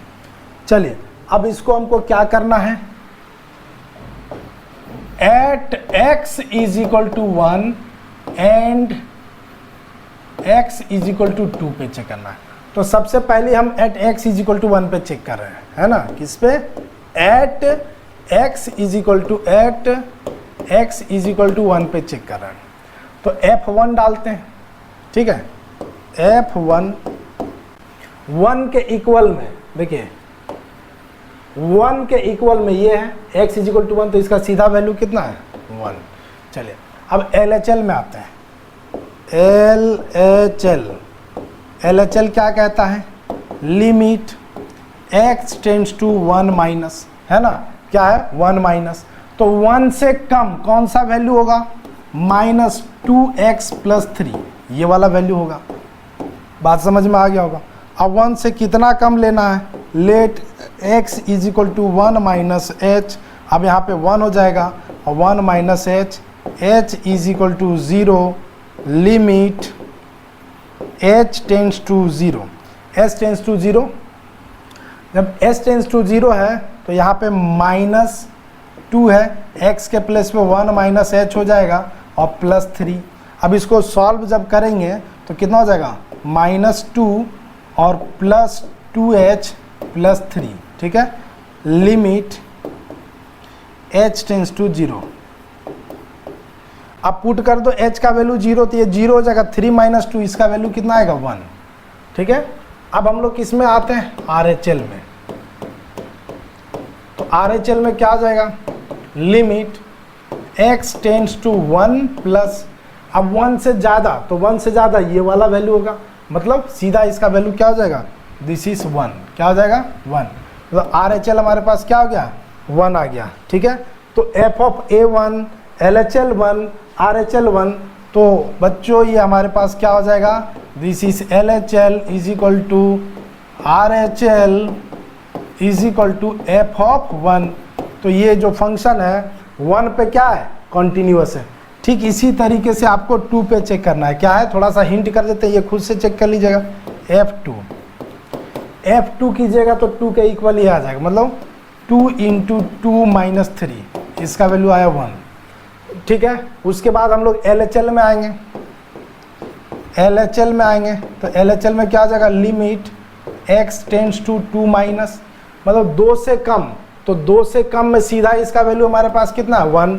चलिए अब इसको हमको क्या करना है, at x is equal to 1 and x is equal to 2 पे चेक करना है। तो सबसे पहले हम at x is equal to 1 पे चेक कर रहे हैं, है ना। किस पे? At x is equal to 1 पे चेक कर रहे हैं। तो F1 डालते हैं, ठीक है। F1 1 के इक्वल में, देखिए 1 के इक्वल में ये है x इज इक्वल टू 1, तो इसका सीधा वैल्यू कितना है? 1। चलिए अब LHL में आते हैं। LHL क्या कहता है? Limit x tends to 1 minus, है ना। क्या है? 1 माइनस। तो 1 से कम कौन सा वैल्यू होगा? -2x + 3, ये वाला वैल्यू होगा। बात समझ में आ गया होगा। अब 1 से कितना कम लेना है? Let x is equal to 1 - h। अब यहाँ पे 1 हो जाएगा और 1 - h, h is equal to 0, limit h tends to 0। h tends to 0, जब h टेंड्स टू 0 है तो यहाँ पे -2 है, x के प्लेस पे 1 - h हो जाएगा और +3। अब इसको सॉल्व जब करेंगे तो कितना हो जाएगा? -2 और +2h + 3, ठीक है। Limit h tends to 0। अब पुट कर दो h का वैल्यू 0, तो ये 0 हो जाएगा। 3 - 2, इसका वैल्यू कितना आएगा? 1, ठीक है। अब हम लोग किस में आते हैं? RHL में। तो RHL में क्या आ जाएगा? Limit x tends to 1 plus, अब 1 से ज़्यादा, तो 1 से ज़्यादा ये वाला वैल्यू होगा, मतलब सीधा इसका वैल्यू क्या हो जाएगा? This is 1। क्या हो जाएगा? 1। तो RHL हमारे पास क्या हो गया? 1 आ गया, ठीक है। तो F(a1), LHL1, RHL1, तो बच्चों ये हमारे पास क्या हो जाएगा? This is LHL is equal to RHL is equal to F(1). तो ये जो फंक्शन है 1 पे क्या है? कॉन्टिन्यूअस है। ठीक इसी तरीके से आपको 2 पे चेक करना है। क्या है? थोड़ा सा हिंट कर देते हैं, ये खुद से चेक कर लीजिएगा। F2 कीजिएगा तो 2 के इक्वल ही आ जाएगा, मतलब 2 × 2 - 3, इसका वैल्यू आया 1, ठीक है। उसके बाद हम लोग LHL में आएंगे। LHL में आएंगे तो LHL में क्या आ जाएगा? Limit x tends to 2 minus, मतलब 2 से कम, तो 2 से कम में सीधा इसका वैल्यू हमारे पास कितना है? 1,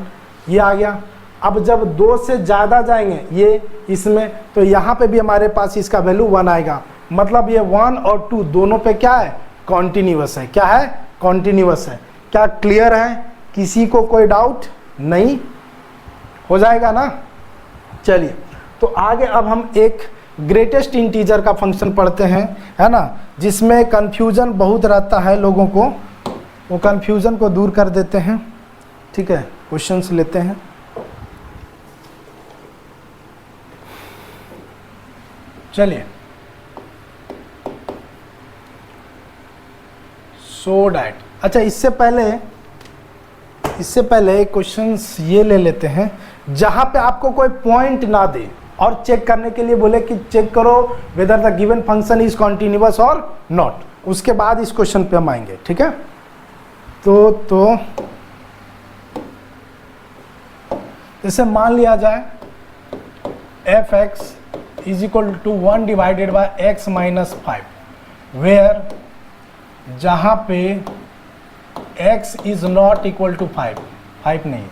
ये आ गया। अब जब 2 से ज़्यादा जाएंगे ये इसमें, तो यहाँ पे भी हमारे पास इसका वैल्यू 1 आएगा, मतलब ये 1 और 2 दोनों पे क्या है? कॉन्टिन्यूअस है। क्या है? कॉन्टिन्यूअस है। क्या क्लियर है? किसी को कोई डाउट नहीं? हो जाएगा ना। चलिए तो आगे अब हम एक ग्रेटेस्ट इंटीजर का फंक्शन पढ़ते हैं, है ना, जिसमें कन्फ्यूज़न बहुत रहता है लोगों को, वो कन्फ्यूज़न को दूर कर देते हैं, ठीक है। क्वेश्चंस लेते हैं। चलिए सो डैट, अच्छा इससे पहले क्वेश्चंस ये ले लेते हैं जहां पे आपको कोई पॉइंट ना दे और चेक करने के लिए बोले कि चेक करो weather the given function is continuous और नॉट, उसके बाद इस क्वेश्चन पे हम आएंगे, ठीक है। तो जैसे मान लिया जाए f(x) is equal to 1 divided by x minus 5, where जहां पे x is not equal to 5 नहीं।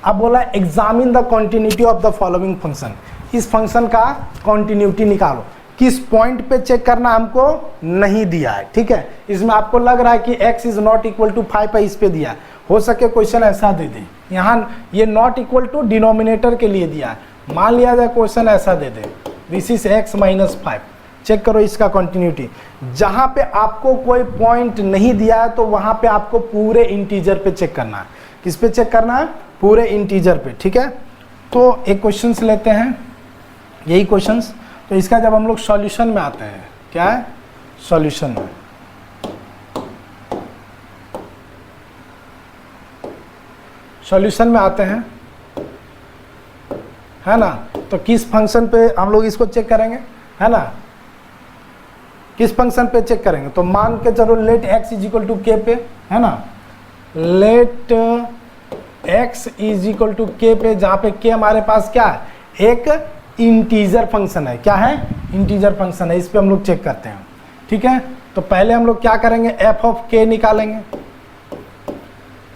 अब बोला examine the continuity of the following function, इस फंक्शन का कॉन्टिन्यूटी निकालो। किस पॉइंट पे चेक करना हमको नहीं दिया है, ठीक है। इसमें आपको लग रहा है कि x is not equal to 5 है, इस पे दिया है, हो सके क्वेश्चन ऐसा दे दे, यहाँ ये नॉट इक्वल टू डिनोमिनेटर के लिए दिया है। मान लिया जाए क्वेश्चन ऐसा दे दे, this is x minus 5, check करो इसका कंटिन्यूटी। जहां पे आपको कोई पॉइंट नहीं दिया है तो वहां पे आपको पूरे इंटीजर पे चेक करना है। किस पे चेक करना है? पूरे इंटीजर पे, ठीक है। तो एक क्वेश्चंस लेते हैं, यही क्वेश्चंस। तो इसका जब हम लोग सॉल्यूशन में आते हैं, क्या है सॉल्यूशन में, सॉल्यूशन में आते हैं, है ना। तो किस फंक्शन पे हम लोग इसको चेक करेंगे, है ना, किस फंक्शन पे चेक करेंगे? तो मान के चलो let x is equal to k पे, है ना, let x is equal to k पे, जहां पे k हमारे पास क्या है? एक इंटीजर फंक्शन है। क्या है? इंटीजर फंक्शन है। इस पे हम लोग चेक करते हैं, ठीक है। तो पहले हम लोग क्या करेंगे? f ऑफ k निकालेंगे,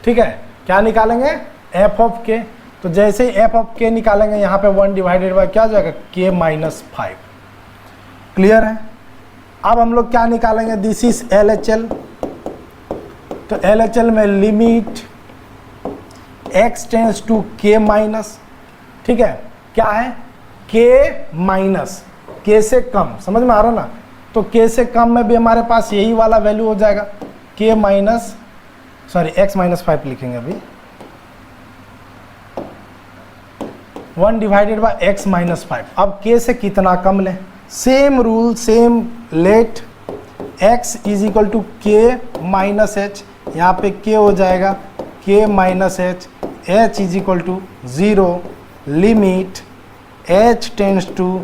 ठीक है। क्या निकालेंगे? f of k। तो जैसे ही f ऑफ k निकालेंगे, यहाँ पे 1 डिवाइडेड बाय क्या हो जाएगा? k minus 5। क्लियर है? अब हम लोग क्या निकालेंगे? This is LHL। तो LHL में limit x tends to k minus, ठीक है, क्या है? k माइनस, k से कम, समझ में आ रहा ना। तो k से कम में भी हमारे पास यही वाला वैल्यू हो जाएगा, k minus, sorry x minus 5 लिखेंगे अभी, 1 डिवाइडेड बाय x माइनस 5। अब k से कितना कम लें? Same rule, same, let x is equal to k minus h। यहाँ पे k हो जाएगा k minus h, h is equal to 0, limit h tends to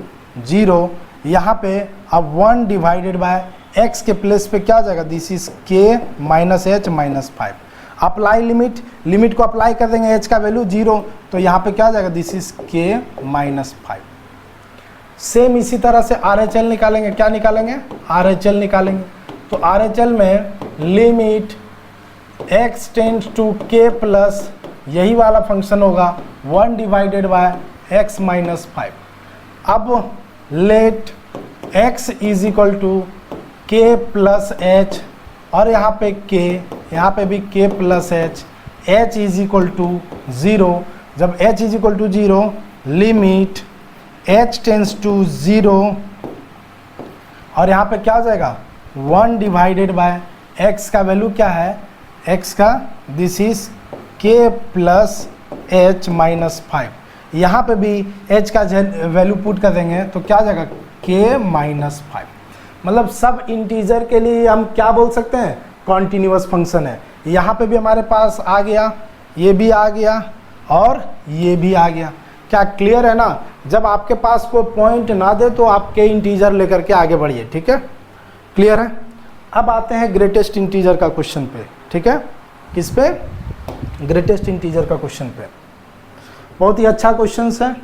0। यहाँ पे अब 1 डिवाइडेड बाय x के प्लेस पे क्या हो जाएगा? This is k minus h minus 5। Apply limit, limit को अप्लाई कर देंगे, h का वैल्यू 0, तो यहाँ पे क्या हो जाएगा? This is k minus 5। Same इसी तरह से RHL निकालेंगे। क्या निकालेंगे? RHL निकालेंगे। तो RHL में limit x tends to k plus यही वाला फंक्शन होगा 1 डिवाइडेड बाय x माइनस 5। अब let x is equal to k plus h, और यहाँ पे k, यहाँ पे भी k plus h, h is equal to 0। जब h is equal to 0, limit h tends to 0, और यहाँ पे क्या हो जाएगा? 1 डिवाइडेड बाय x का वैल्यू क्या है? x का this is k plus h minus 5। यहाँ पे भी h का वैल्यू पुट कर देंगे तो क्या हो जाएगा? k minus 5। मतलब सब इंटीजर के लिए हम क्या बोल सकते हैं? कॉन्टिन्यूअस फंक्शन है। यहाँ पे भी हमारे पास आ गया, ये भी आ गया, और ये भी आ गया। क्या क्लियर है ना? जब आपके पास कोई पॉइंट ना दे तो आप के इंटीजर लेकर के आगे बढ़िए, ठीक है। क्लियर है? अब आते हैं ग्रेटेस्ट इंटीजर का क्वेश्चन पे, ठीक है। किस पे? ग्रेटेस्ट इंटीजर का क्वेश्चन पे। बहुत ही अच्छा क्वेश्चन है,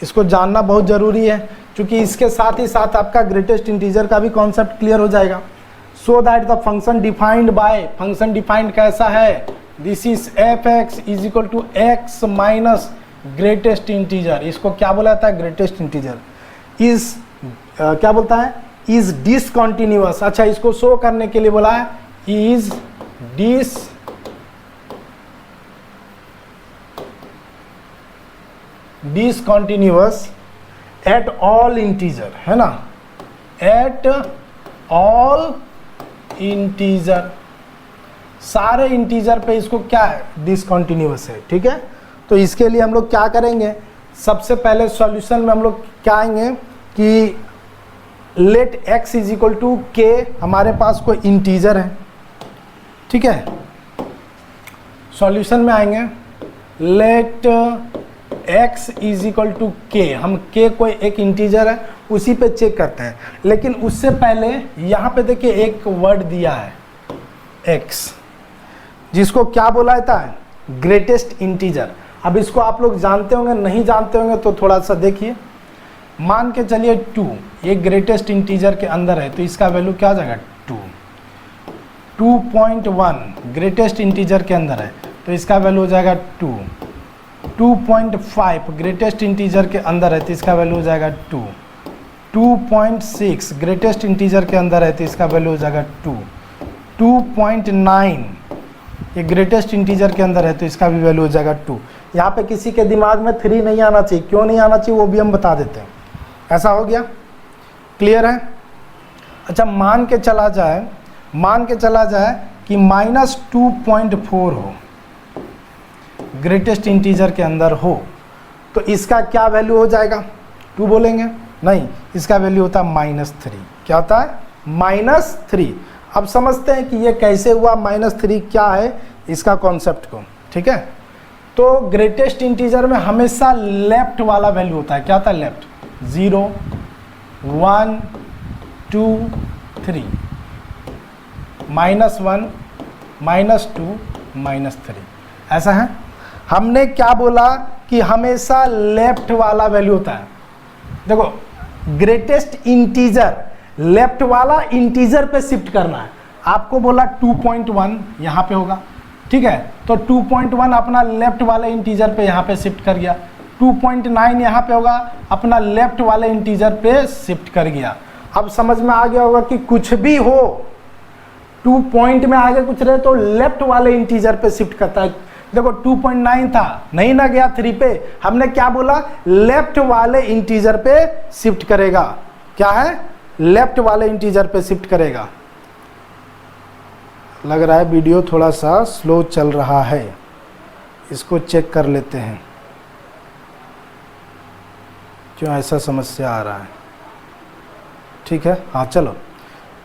इसको जानना बहुत ज़रूरी है, क्योंकि इसके साथ ही साथ आपका ग्रेटेस्ट इंटीजर का भी कॉन्सेप्ट क्लियर हो जाएगा। So that the function defined by, function defined कैसा है? This is f(x) is equal to x minus greatest integer. इसको क्या बोला जाता है? Greatest integer. इज क्या बोलता है? Is discontinuous. अच्छा, इसको शो करने के लिए बोला है is discontinuous at all integer, है ना, एट ऑल इंटीजर, सारे इंटीजर पे इसको क्या है? डिसकंटिन्यूअस है, ठीक है। तो इसके लिए हम लोग क्या करेंगे? सबसे पहले सॉल्यूशन में हम लोग क्या आएंगे कि let x is equal to k, हमारे पास कोई इंटीजर है, ठीक है। सॉल्यूशन में आएंगे, let x is equal to k, हम k कोई एक इंटीजर है उसी पे चेक करते हैं। लेकिन उससे पहले यहाँ पे देखिए एक वर्ड दिया है x, जिसको क्या बोला जाता है? Greatest integer. अब इसको आप लोग जानते होंगे, नहीं जानते होंगे तो थोड़ा सा देखिए। मान के चलिए 2 ये ग्रेटेस्ट इंटीजर के अंदर है, तो इसका वैल्यू क्या हो जाएगा? 2। 2.1 ग्रेटेस्ट इंटीजर के अंदर है, तो इसका वैल्यू हो जाएगा 2। 2.5 ग्रेटेस्ट इंटीजर के अंदर है, तो इसका वैल्यू हो जाएगा 2। 2.6 ग्रेटेस्ट इंटीजर के अंदर है, तो इसका वैल्यू हो जाएगा 2। 2.9 ये ग्रेटेस्ट इंटीजर के अंदर है, तो इसका भी वैल्यू हो जाएगा 2। यहाँ पे किसी के दिमाग में 3 नहीं आना चाहिए, क्यों नहीं आना चाहिए वो भी हम बता देते हैं। ऐसा हो गया। क्लियर है? अच्छा, मान के चला जाए कि -2.4 हो, ग्रेटेस्ट इंटीजर के अंदर हो, तो इसका क्या वैल्यू हो जाएगा? 2 बोलेंगे? नहीं, इसका वैल्यू होता है -3। क्या होता है? -3। अब समझते हैं कि ये कैसे हुआ, -3 क्या है इसका कॉन्सेप्ट को। ठीक है, तो ग्रेटेस्ट इंटीजर में हमेशा लेफ्ट वाला वैल्यू होता है। क्या होता है? लेफ्ट। 0 1 2 3, -1 -2 -3, ऐसा है। हमने क्या बोला कि हमेशा लेफ्ट वाला वैल्यू होता है। देखो, ग्रेटेस्ट इंटीजर लेफ्ट वाला इंटीजर पे शिफ्ट करना है। आपको बोला 2.1 यहाँ पे होगा, ठीक है, तो 2.1 अपना लेफ्ट वाले इंटीजर पे यहाँ पे शिफ्ट कर गया। 2.9 यहाँ पे होगा, अपना लेफ्ट वाले इंटीजर पे शिफ्ट कर गया। अब समझ में आ गया होगा कि कुछ भी हो, 2 पॉइंट में आगे कुछ रहे तो लेफ्ट वाले इंटीजर पे शिफ्ट करता है। देखो 2.9 था, नहीं ना गया 3 पे, हमने क्या बोला? लेफ्ट वाले इंटीजर पे शिफ्ट करेगा। क्या है? लेफ्ट वाले इंटीजर पे शिफ्ट करेगा। लग रहा है वीडियो थोड़ा सा स्लो चल रहा है, इसको चेक कर लेते हैं क्यों ऐसा समस्या आ रहा है। ठीक है, हाँ चलो,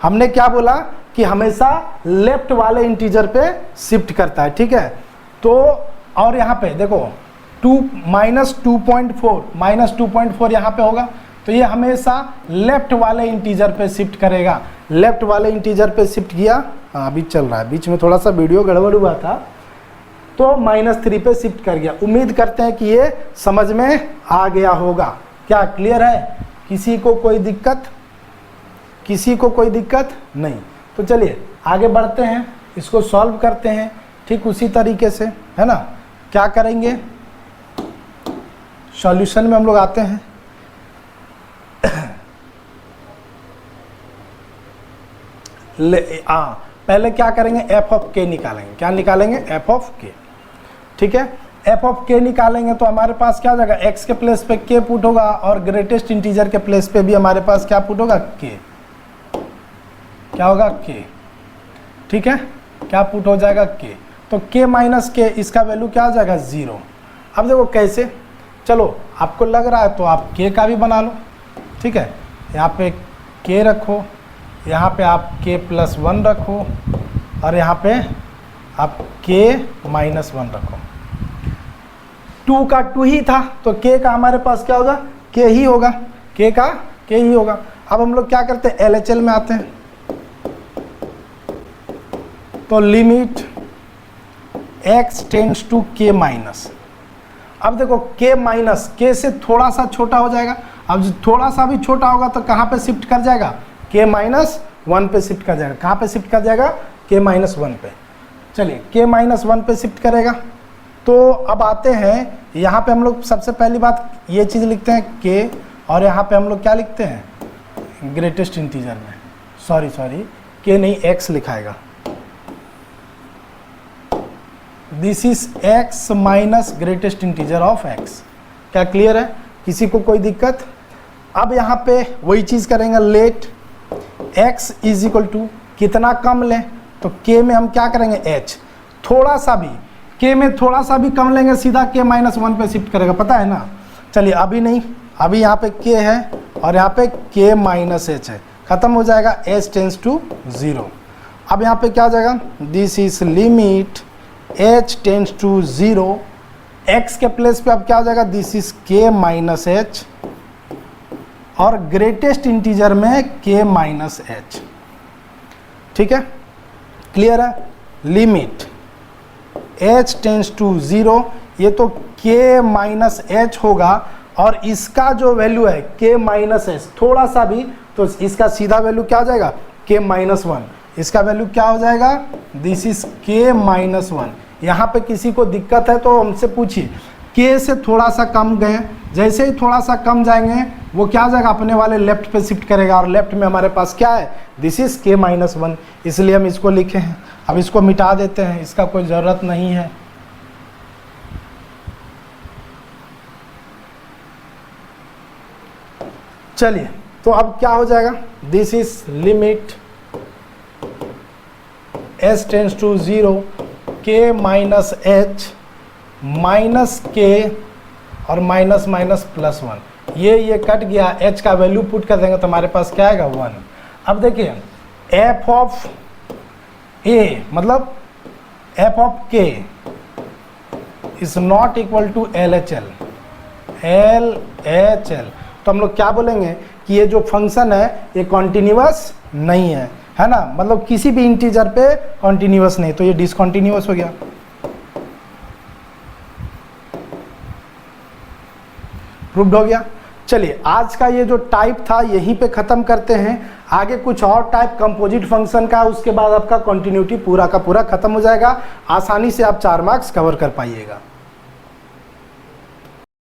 हमने क्या बोला कि हमेशा लेफ्ट वाले इंटीजर पे शिफ्ट करता है। ठीक है, तो और यहाँ पे देखो -2.4 यहाँ पे होगा, तो ये हमेशा लेफ्ट वाले इंटीजर पे शिफ्ट करेगा। लेफ्ट वाले इंटीजर पे शिफ्ट किया, हाँ अभी चल रहा है, बीच में थोड़ा सा वीडियो गड़बड़ हुआ था, तो -3 पे शिफ्ट कर गया। उम्मीद करते हैं कि ये समझ में आ गया होगा। क्या क्लियर है? किसी को कोई दिक्कत? किसी को कोई दिक्कत नहीं? तो चलिए आगे बढ़ते हैं, इसको सॉल्व करते हैं ठीक उसी तरीके से, है ना। क्या करेंगे? सॉल्यूशन में हम लोग आते हैं। पहले क्या करेंगे? f ऑफ k निकालेंगे। क्या निकालेंगे? f of k। ठीक है, f ऑफ k निकालेंगे तो हमारे पास क्या हो जाएगा? x के प्लेस पे k पुट होगा और ग्रेटेस्ट इंटीजर के प्लेस पे भी हमारे पास क्या पुट होगा? k। क्या होगा? k। ठीक है, क्या पुट हो जाएगा? k। तो k माइनस k, इसका वैल्यू क्या हो जाएगा? 0। अब देखो कैसे, चलो आपको लग रहा है तो आप k का भी बना लो। ठीक है, यहाँ पे k रखो, यहाँ पे आप k + 1 रखो और यहाँ पे आप k - 1 रखो। 2 का 2 ही था तो k का हमारे पास क्या होगा? k ही होगा। k का k ही होगा। अब हम लोग क्या करते हैं? LHL में आते हैं, तो limit x tends to k minus. अब देखो k माइनस k से थोड़ा सा छोटा हो जाएगा। अब थोड़ा सा भी छोटा होगा तो कहाँ पे शिफ्ट कर जाएगा? k - 1 पे शिफ्ट कर जाएगा। कहाँ पे शिफ्ट कर जाएगा? k - 1 पे। चलिए k - 1 पे शिफ्ट करेगा। तो अब आते हैं यहाँ पे, हम लोग सबसे पहली बात ये चीज़ लिखते हैं k, और यहाँ पे हम लोग क्या लिखते हैं? ग्रेटेस्ट इंटीजर में, सॉरी k नहीं x लिखाएगा। This is x minus greatest integer of x। क्या क्लियर है? किसी को कोई दिक्कत? अब यहाँ पे वही चीज़ करेंगे, let x is equal to कितना कम लें, तो k में हम क्या करेंगे? h। थोड़ा सा भी k में थोड़ा सा भी कम लेंगे, सीधा k - 1 पे शिफ्ट करेगा, पता है ना। चलिए अभी नहीं, अभी यहाँ पे k है और यहाँ पे k - h है, खत्म हो जाएगा, h टेंड्स टू 0। अब यहाँ पे क्या हो जाएगा? This is limit h tends to 0, x के प्लेस पे अब क्या हो जाएगा? दिस इज k - h, और ग्रेटेस्ट इंटीजर में k - h। ठीक है, क्लियर है? लिमिट h टेंड्स टू 0, ये तो k - h होगा, और इसका जो वैल्यू है k - h थोड़ा सा भी, तो इसका सीधा वैल्यू क्या हो जाएगा? k - 1। इसका वैल्यू क्या हो जाएगा? This is k - 1। यहाँ पे किसी को दिक्कत है तो हमसे पूछिए। k से थोड़ा सा कम गए, जैसे ही थोड़ा सा कम जाएंगे वो क्या हो जाएगा? अपने वाले लेफ्ट पे शिफ्ट करेगा, और लेफ्ट में हमारे पास क्या है? दिस इज k - 1, इसलिए हम इसको लिखे हैं। अब इसको मिटा देते हैं, इसका कोई ज़रूरत नहीं है। चलिए तो अब क्या हो जाएगा, this is limit s tends to 0 k minus h minus k और माइनस माइनस प्लस 1, ये कट गया, h का वैल्यू पुट कर देंगे तो हमारे पास क्या आएगा 1। अब देखिए f ऑफ a मतलब f of k is not equal to LHL, तो हम लोग क्या बोलेंगे कि ये जो फंक्शन है ये कॉन्टिन्यूअस नहीं है ना, मतलब किसी भी इंटीजर पे कॉन्टिन्यूअस नहीं, तो ये डिसकॉन्टिन्यूअस हो गया। प्रूव्ड हो गया। चलिए आज का ये जो टाइप था यहीं पे ख़त्म करते हैं, आगे कुछ और टाइप कंपोजिट फंक्शन का, उसके बाद आपका कॉन्टिन्यूटी पूरा का पूरा खत्म हो जाएगा, आसानी से आप 4 मार्क्स कवर कर पाइएगा।